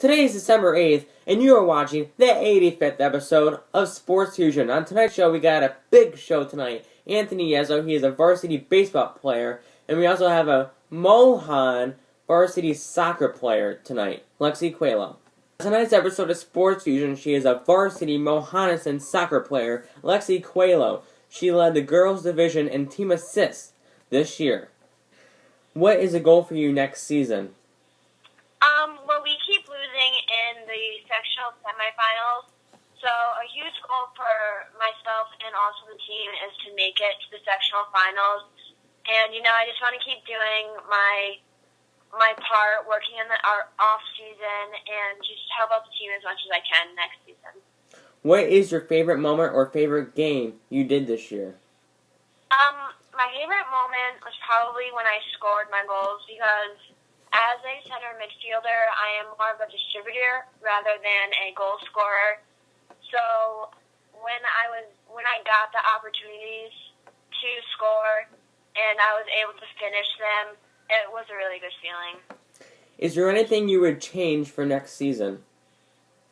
Today is December 8th, and you are watching the 85th episode of Sports Fusion. On tonight's show, we got a big show tonight. Anthony Yezzo, he is a varsity baseball player, and we also have a Mohan varsity soccer player tonight, Lexi Coelho. Tonight's episode of Sports Fusion, she is a varsity Mohanison soccer player, Lexi Coelho. She led the girls division in team assists this year. What is the goal for you next season? Well, we keep losing in the sectional semifinals, so a huge goal for myself and also the team is to make it to the sectional finals. And, I just want to keep doing my part, working in our off-season, and just help out the team as much as I can next season. What is your favorite moment or favorite game you did this year? My favorite moment was probably when I scored my goals because as a center midfielder, I am more of a distributor rather than a goal scorer. So when I got the opportunities to score and I was able to finish them, it was a really good feeling. Is there anything you would change for next season?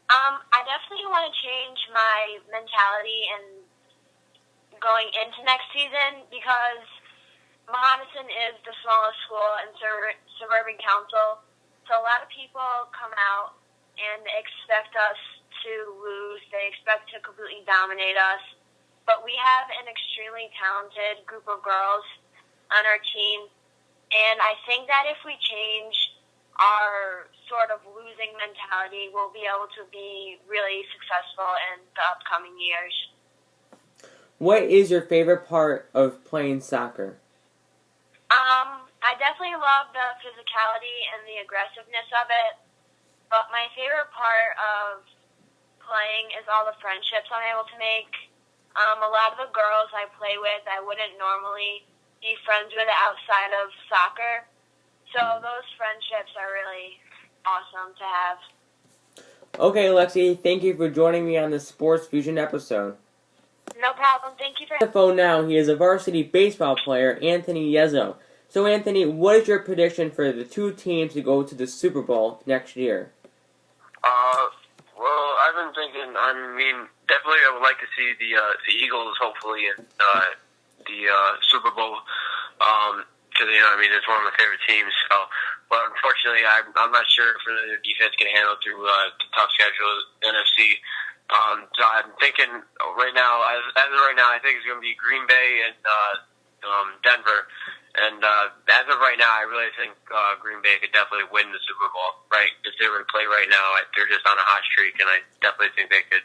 I definitely want to change my mentality and going into next season because Mohanison is the smallest school in Suburban Council, so a lot of people come out and expect us to lose. They expect to completely dominate us, but we have an extremely talented group of girls on our team, and I think that if we change our sort of losing mentality, we'll be able to be really successful in the upcoming years. What is your favorite part of playing soccer? I definitely love the physicality and the aggressiveness of it, but my favorite part of playing is all the friendships I'm able to make. A lot of the girls I play with, I wouldn't normally be friends with outside of soccer, so those friendships are really awesome to have. Okay, Lexi, thank you for joining me on the Sports Fusion episode. No problem. Thank you for On the phone now, he is a varsity baseball player, Anthony Yezzo. So, Anthony, what is your prediction for the two teams to go to the Super Bowl next year? Well, I've been thinking, definitely I would like to see the Eagles, hopefully, in the Super Bowl, because, it's one of my favorite teams, so, but unfortunately, I'm not sure if the defense can handle through the tough schedule NFC. So I'm thinking right now, as of right now, I think it's going to be Green Bay and Denver. And as of right now, I really think Green Bay could definitely win the Super Bowl. Right, if they were to play right now, they're just on a hot streak, and I definitely think they could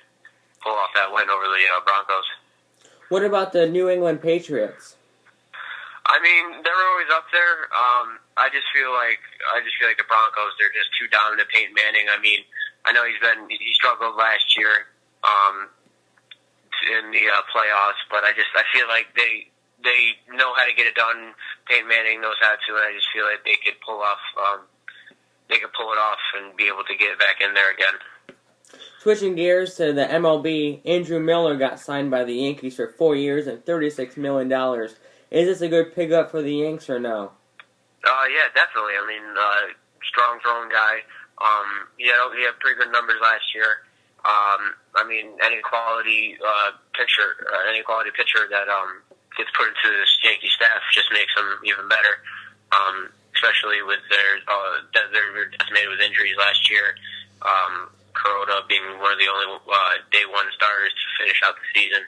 pull off that win over the Broncos. What about the New England Patriots? They're always up there. I just feel like the Broncos, they're just too dominant. Peyton Manning. I know he struggled last year in the playoffs, but I feel like they know how to get it done. Peyton Manning knows how to, and I just feel like they could pull it off and be able to get back in there again. Switching gears to the MLB, Andrew Miller got signed by the Yankees for 4 years and $36 million. Is this a good pickup for the Yanks or no? Yeah, definitely. Strong throwing guy. He had pretty good numbers last year. Any quality pitcher that gets put into the Yankee staff just makes them even better. Especially with they were decimated with injuries last year. Kuroda being one of the only day one starters to finish out the season.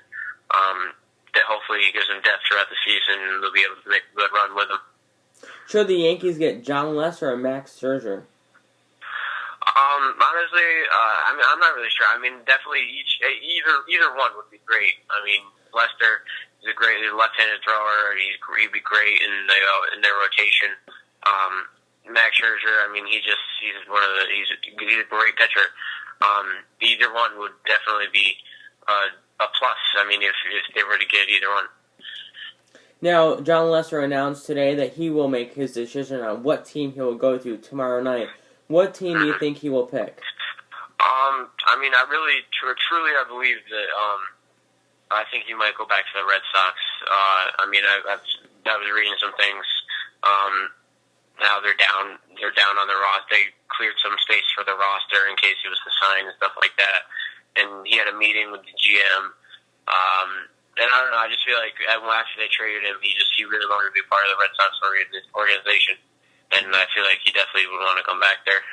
That hopefully gives them depth throughout the season, and they'll be able to make a good run with them. Should the Yankees get John Lester or Max Scherzer? Honestly, I'm not really sure. Definitely either one would be great. Lester is a great left-handed thrower. He'd be great in their rotation. Max Scherzer, he's a great pitcher. Either one would definitely be a plus. If they were to get either one. Now, John Lester announced today that he will make his decision on what team he will go to tomorrow night. What team do you think he will pick? I really, truly, I believe that. I think he might go back to the Red Sox. I was reading some things. now they're down on the roster. They cleared some space for the roster in case he was to sign and stuff like that. And he had a meeting with the GM. And I don't know, I just feel like after they traded him, he really wanted to be part of the Red Sox organization. And I feel like he definitely would want to come back there.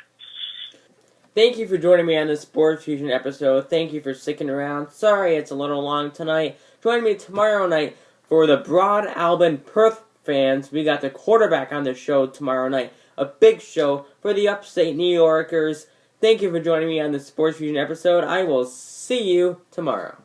Thank you for joining me on this Sports Fusion episode. Thank you for sticking around. Sorry it's a little long tonight. Join me tomorrow night for the Broad Albion Perth fans. We got the quarterback on the show tomorrow night. A big show for the upstate New Yorkers. Thank you for joining me on this Sports Fusion episode. I will see you tomorrow.